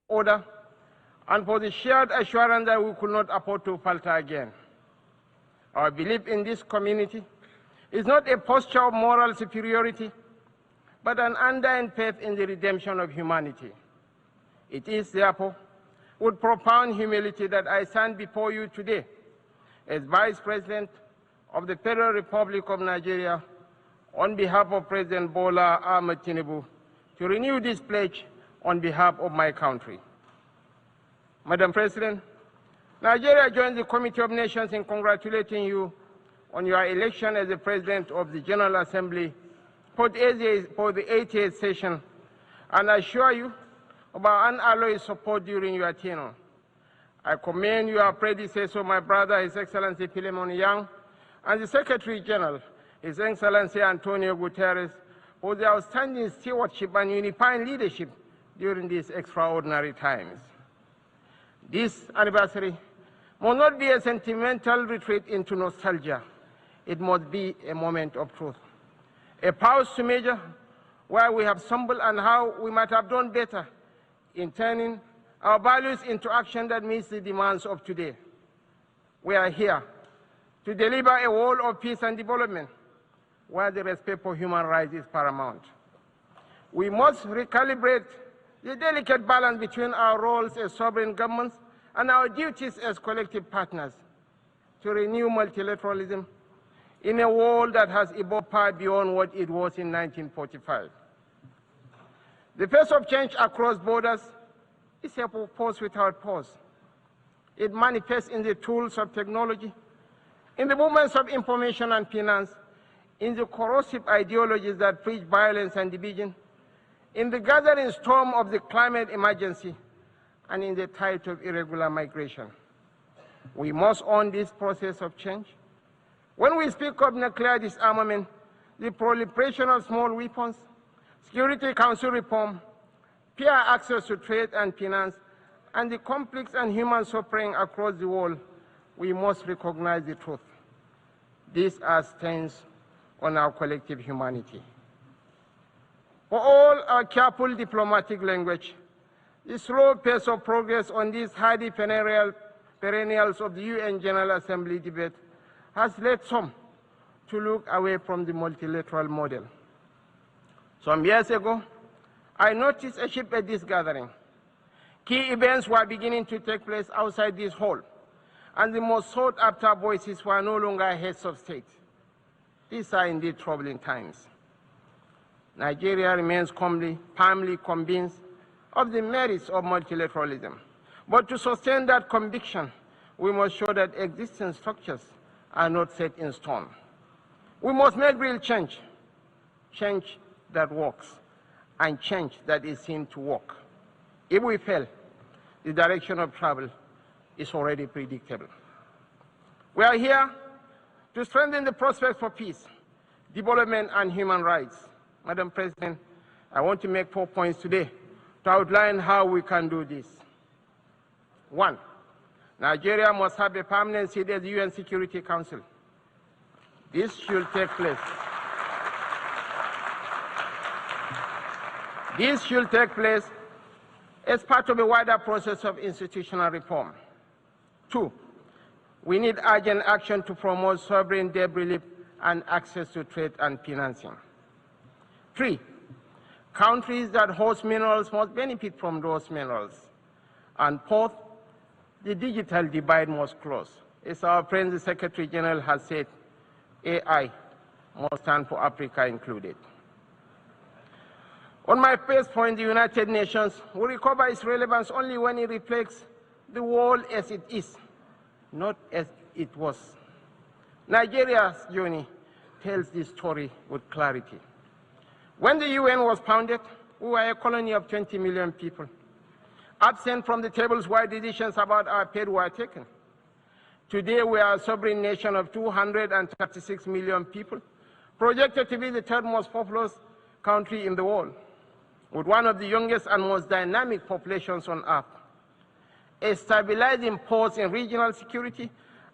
order, and for the shared assurance that we could not afford to falter again. Our belief in this community is not a posture of moral superiority, but an undying faith in the redemption of humanity. It is, therefore, with profound humility that I stand before you today as Vice President of the Federal Republic of Nigeria on behalf of President Bola Tinubu to renew this pledge on behalf of my country. Madam President, Nigeria joins the Committee of Nations in congratulating you on your election as the President of the General Assembly for the 88th session, and I assure you of our unalloyed support during your tenure. I commend your predecessor, my brother, His Excellency Philemon Yang, and the Secretary General, His Excellency Antonio Guterres, for their outstanding stewardship and unifying leadership during these extraordinary times. This anniversary must not be a sentimental retreat into nostalgia. It must be a moment of truth, a pause to measure where we have stumbled and how we might have done better in turning our values into action that meets the demands of today. We are here to deliver a world of peace and development where the respect for human rights is paramount. We must recalibrate the delicate balance between our roles as sovereign governments and our duties as collective partners to renew multilateralism in a world that has evolved far beyond what it was in 1945. The pace of change across borders is a force without pause. It manifests in the tools of technology, in the movements of information and finance, in the corrosive ideologies that preach violence and division, in the gathering storm of the climate emergency, and in the tide of irregular migration. We must own this process of change. When we speak of nuclear disarmament, the proliferation of small weapons, Security Council reform, fair access to trade and finance, and the conflicts and human suffering across the world, we must recognize the truth. These are stains on our collective humanity. For all our careful diplomatic language, the slow pace of progress on these hardy perennials of the UN General Assembly debate has led some to look away from the multilateral model. Some years ago, I noticed a shift at this gathering. Key events were beginning to take place outside this hall, and the most sought-after voices were no longer heads of state. These are indeed troubling times. Nigeria remains firmly convinced of the merits of multilateralism. But to sustain that conviction, we must show that existing structures are not set in stone. We must make real change, change that works, and change that is seen to work. If we fail, the direction of travel is already predictable. We are here to strengthen the prospects for peace, development, and human rights. Madam President, I want to make 4 points today to outline how we can do this. 1, Nigeria must have a permanent seat at the UN Security Council. This should take place. This should take place as part of a wider process of institutional reform. 2, we need urgent action to promote sovereign debt relief and access to trade and financing. 3, countries that host minerals must benefit from those minerals. And 4th, the digital divide must close. As our friend the Secretary General has said, AI must stand for Africa included. On my first point, the United Nations will recover its relevance only when it reflects the world as it is, not as it was. Nigeria's journey tells this story with clarity. When the UN was founded, we were a colony of 20 million people, absent from the tables where decisions about our fate were taken. Today, we are a sovereign nation of 236 million people, projected to be the third most populous country in the world, with one of the youngest and most dynamic populations on earth, a stabilizing force in regional security,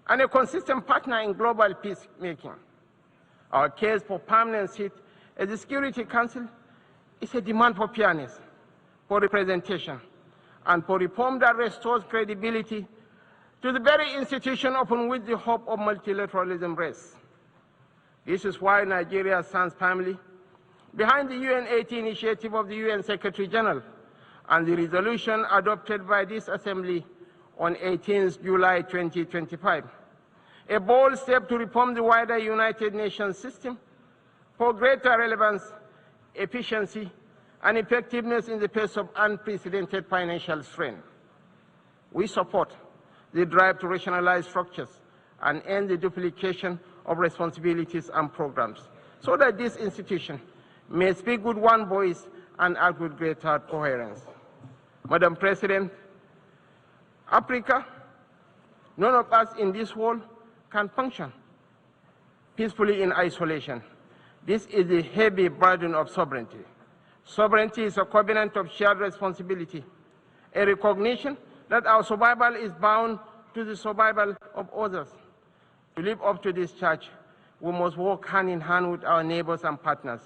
and a consistent partner in global peacemaking. Our case for permanent seat at the Security Council is a demand for fairness, for representation, and for reform that restores credibility to the very institution upon which the hope of multilateralism rests. This is why Nigeria stands firmly behind the UN-80 initiative of the UN Secretary General and the resolution adopted by this Assembly on 18 July 2025, a bold step to reform the wider United Nations system for greater relevance, efficiency, and effectiveness in the face of unprecedented financial strain. We support the drive to rationalize structures and end the duplication of responsibilities and programs, so that this institution may speak with one voice and act with greater coherence. Madam President, Africa, none of us in this world can function peacefully in isolation. This is the heavy burden of sovereignty. Sovereignty is a covenant of shared responsibility, a recognition that our survival is bound to the survival of others. To live up to this charge, we must work hand in hand with our neighbors and partners.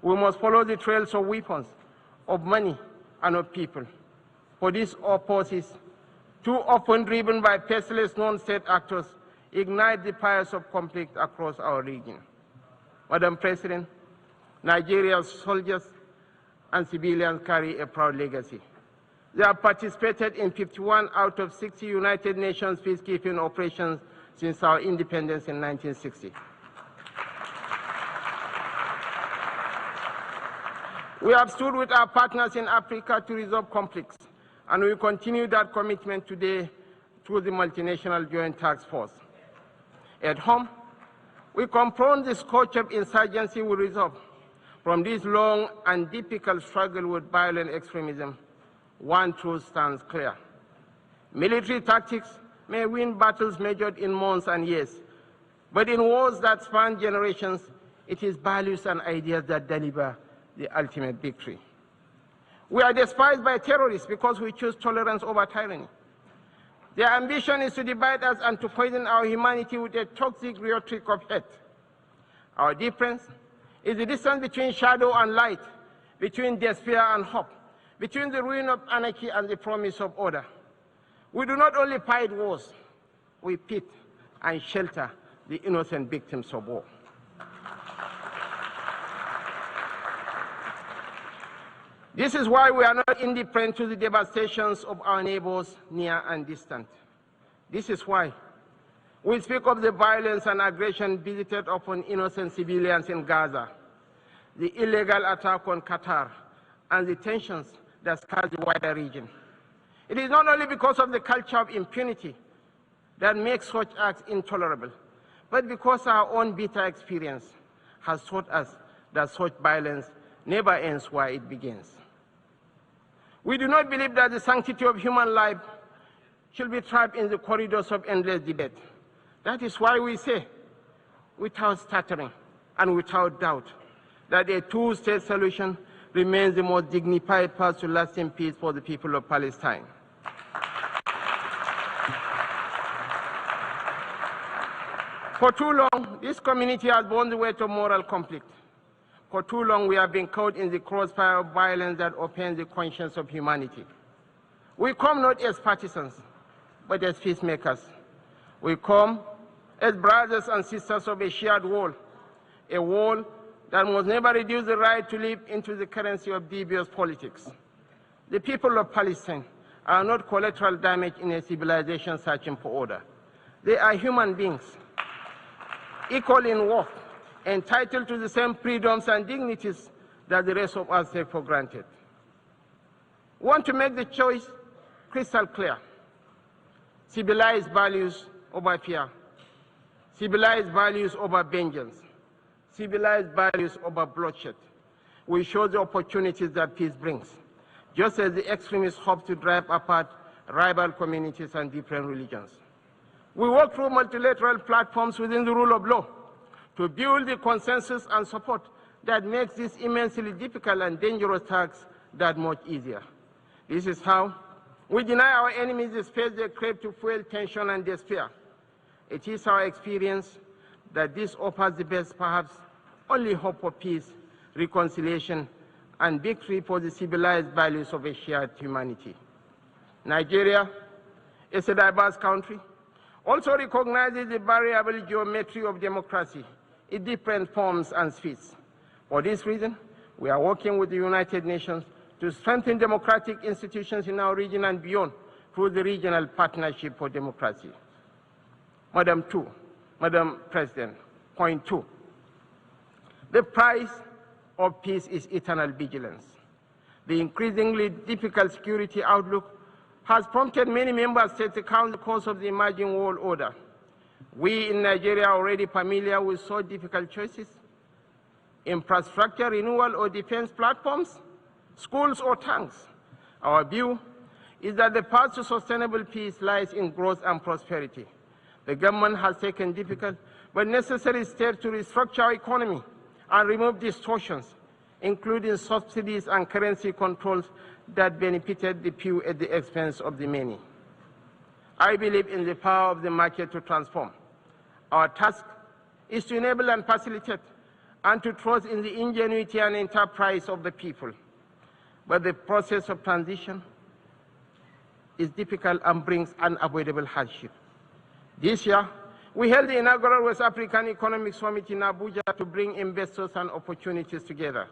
We must follow the trails of weapons, of money, and of people. For these forces, too often driven by faceless non-state actors, ignite the fires of conflict across our region. Madam President, Nigeria's soldiers and civilians carry a proud legacy. They have participated in 51 out of 60 United Nations peacekeeping operations since our independence in 1960. We have stood with our partners in Africa to resolve conflicts, and we continue that commitment today through the Multinational Joint Task Force. At home, we confront the scourge of insurgency with resolve. From this long and difficult struggle with violent extremism, one truth stands clear. Military tactics may win battles measured in months and years, but in wars that span generations, it is values and ideas that deliver the ultimate victory. We are despised by terrorists because we choose tolerance over tyranny. Their ambition is to divide us and to poison our humanity with a toxic rhetoric of hate. Our difference is the distance between shadow and light, between despair and hope, between the ruin of anarchy and the promise of order. We do not only fight wars, we pit and shelter the innocent victims of war. This is why we are not indifferent to the devastations of our neighbors near and distant. This is why we speak of the violence and aggression visited upon innocent civilians in Gaza, the illegal attack on Qatar, and the tensions that scar the wider region. It is not only because of the culture of impunity that makes such acts intolerable, but because our own bitter experience has taught us that such violence never ends where it begins. We do not believe that the sanctity of human life should be trapped in the corridors of endless debate. That is why we say, without stuttering and without doubt, that a two-state solution remains the most dignified path to lasting peace for the people of Palestine. For too long, this community has borne the weight of moral conflict. For too long, we have been caught in the crossfire of violence that offends the conscience of humanity. We come not as partisans, but as peacemakers. We come as brothers and sisters of a shared wall, a wall that must never reduce the right to live into the currency of devious politics. The people of Palestine are not collateral damage in a civilization searching for order. They are human beings, equal in worth, entitled to the same freedoms and dignities that the rest of us take for granted. We want to make the choice crystal clear. Civilized values over fear. Civilized values over vengeance. Civilized values over bloodshed. We show the opportunities that peace brings, just as the extremists hope to drive apart rival communities and different religions. We work through multilateral platforms within the rule of law to build the consensus and support that makes this immensely difficult and dangerous task that much easier. This is how we deny our enemies the space they crave to fuel tension and despair. It is our experience that this offers the best, perhaps only hope for peace, reconciliation, and victory for the civilized values of a shared humanity. Nigeria is a diverse country, also recognizes the variable geometry of democracy in different forms and speeds. For this reason, we are working with the United Nations to strengthen democratic institutions in our region and beyond through the Regional Partnership for Democracy. Madam President, point 2. The price of peace is eternal vigilance. The increasingly difficult security outlook has prompted many member states to count the cost of the emerging world order. We in Nigeria are already familiar with so difficult choices: infrastructure renewal or defense platforms, schools or tanks. Our view is that the path to sustainable peace lies in growth and prosperity. The government has taken difficult but necessary steps to restructure our economy and remove distortions, including subsidies and currency controls that benefited the few at the expense of the many. I believe in the power of the market to transform. Our task is to enable and facilitate and to trust in the ingenuity and enterprise of the people. But the process of transition is difficult and brings unavoidable hardship. This year, we held the inaugural West African Economic Summit in Abuja to bring investors and opportunities together.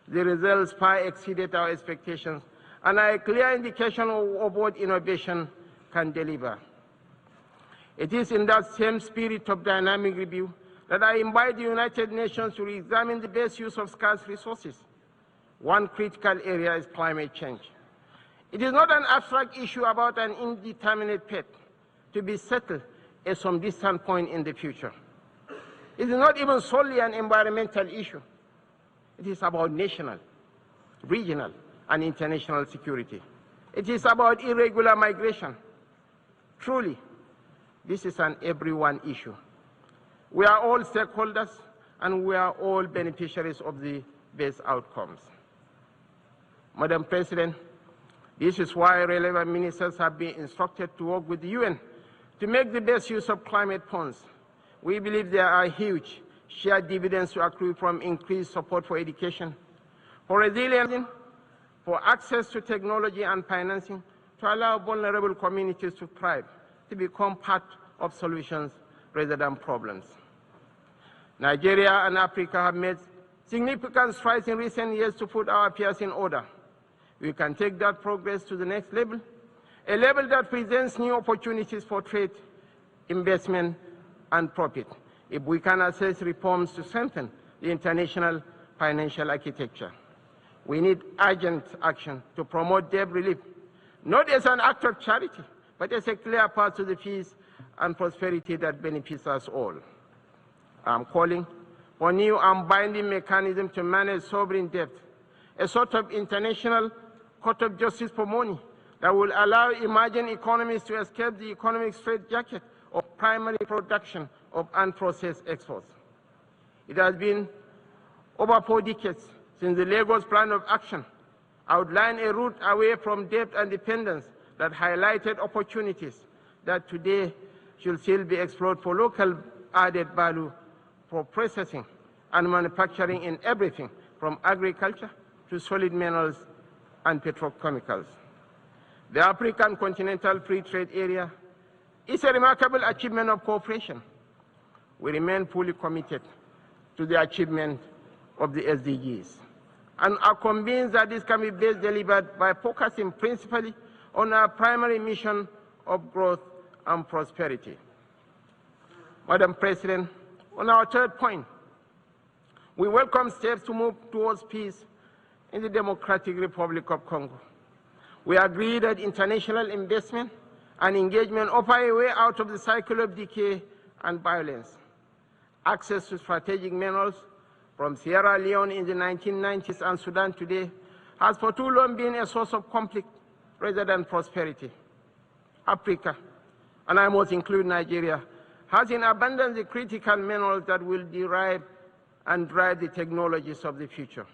The results far exceeded our expectations and are a clear indication of what innovation can deliver. It is in that same spirit of dynamic review that I invite the United Nations to re-examine the best use of scarce resources. One critical area is climate change. It is not an abstract issue about an indeterminate fate to be settled at some distant point in the future. It is not even solely an environmental issue. It is about national, regional, and international security. It is about irregular migration. Truly, this is an everyone issue. We are all stakeholders, and we are all beneficiaries of the best outcomes. Madam President, this is why relevant ministers have been instructed to work with the UN to make the best use of climate funds. We believe there are huge shared dividends to accrue from increased support for education, for resilience, for access to technology and financing, to allow vulnerable communities to thrive, to become part of solutions rather than problems. Nigeria and Africa have made significant strides in recent years to put our affairs in order. We can take that progress to the next level, a level that presents new opportunities for trade, investment, and profit, if we can assess reforms to strengthen the international financial architecture. We need urgent action to promote debt relief, not as an act of charity, but as a clear path to the peace and prosperity that benefits us all. I'm calling for new and binding mechanism to manage sovereign debt, a sort of international court of justice for money that will allow emerging economies to escape the economic straitjacket of primary production of unprocessed exports. It has been over 4 decades since the Lagos Plan of Action outlined a route away from debt and dependence that highlighted opportunities that today should still be explored for local added value for processing and manufacturing in everything from agriculture to solid minerals and petrochemicals. The African Continental Free Trade Area is a remarkable achievement of cooperation. We remain fully committed to the achievement of the SDGs and are convinced that this can be best delivered by focusing principally on our primary mission of growth and prosperity. Madam President, on our third point, we welcome steps to move towards peace in the Democratic Republic of Congo. We agree that international investment and engagement offer a way out of the cycle of decay and violence. Access to strategic minerals from Sierra Leone in the 1990s and Sudan today has for too long been a source of conflict rather than prosperity. Africa, and I must include Nigeria, has in abundance the critical minerals that will derive and drive the technologies of the future.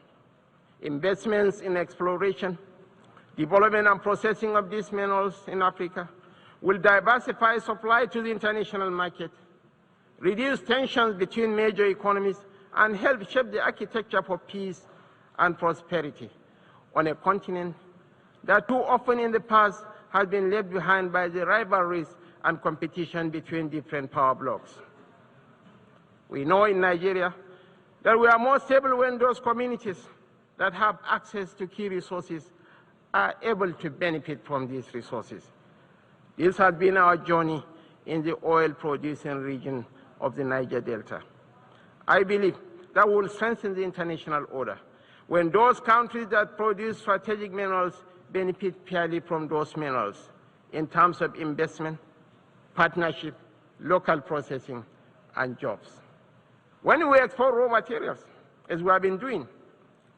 Investments in exploration, development and processing of these minerals in Africa will diversify supply to the international market, reduce tensions between major economies, and help shape the architecture for peace and prosperity on a continent that too often in the past has been left behind by the rivalries and competition between different power blocs. We know in Nigeria that we are more stable when those communities that have access to key resources are able to benefit from these resources. This has been our journey in the oil-producing region of the Niger Delta. I believe that will strengthen the international order when those countries that produce strategic minerals benefit fairly from those minerals in terms of investment, partnership, local processing, and jobs. When we export raw materials, as we have been doing,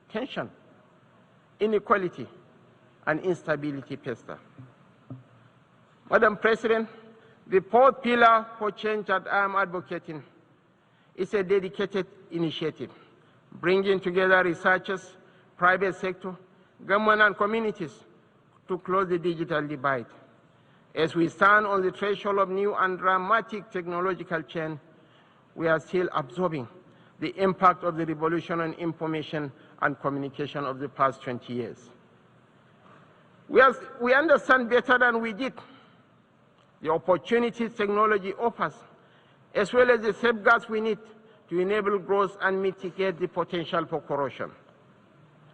tension, inequality, and instability fester. Madam President, the fourth pillar for change that I am advocating is a dedicated initiative, bringing together researchers, private sector, government, and communities to close the digital divide. As we stand on the threshold of new and dramatic technological change, we are still absorbing the impact of the revolution on information and communication of the past 20 years. We understand better than we did the opportunities technology offers, as well as the safeguards we need to enable growth and mitigate the potential for corruption.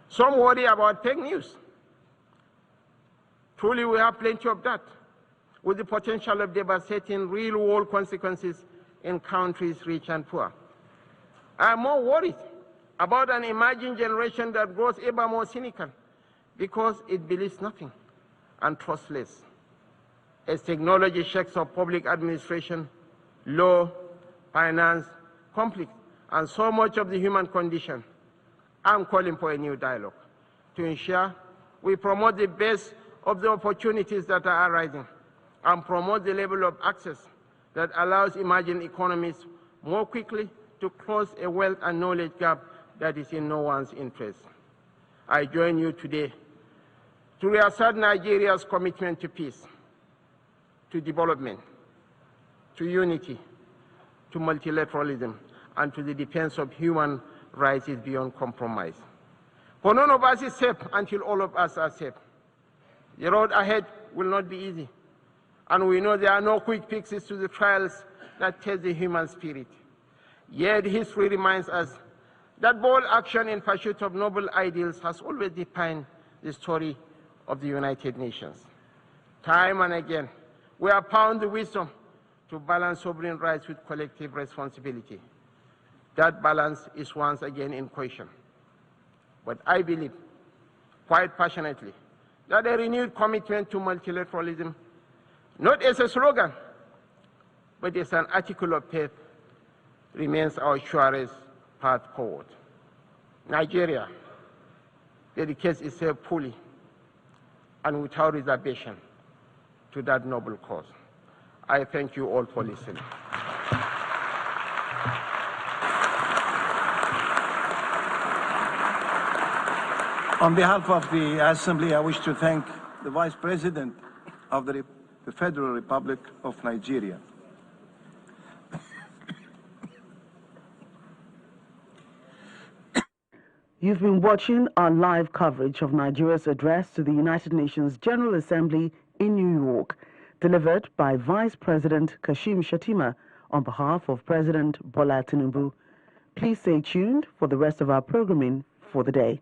Some worry about fake news. Truly, we have plenty of that, with the potential of devastating real-world consequences in countries rich and poor. I am more worried about an emerging generation that grows ever more cynical because it believes nothing and trusts less. As technology shakes up public administration, law, finance, conflict, and so much of the human condition, I'm calling for a new dialogue to ensure we promote the best of the opportunities that are arising and promote the level of access that allows emerging economies more quickly to close a wealth and knowledge gap that is in no one's interest. I join you today to reassert Nigeria's commitment to peace, to development, to unity, to multilateralism, and to the defense of human rights is beyond compromise. For none of us is safe until all of us are safe. The road ahead will not be easy, and we know there are no quick fixes to the trials that test the human spirit. Yet history reminds us that bold action in pursuit of noble ideals has always defined the story of the United Nations. Time and again, we have found the wisdom to balance sovereign rights with collective responsibility. That balance is once again in question. But I believe, quite passionately, that a renewed commitment to multilateralism, not as a slogan, but as an article of faith, remains our surest path forward. Nigeria dedicates itself fully and without reservation to that noble cause. I thank you all for listening. On behalf of the Assembly, I wish to thank the Vice President of the Federal Republic of Nigeria. You've been watching our live coverage of Nigeria's address to the United Nations General Assembly in New York, delivered by Vice President Kashim Shettima on behalf of President Bola Tinubu. Please stay tuned for the rest of our programming for the day.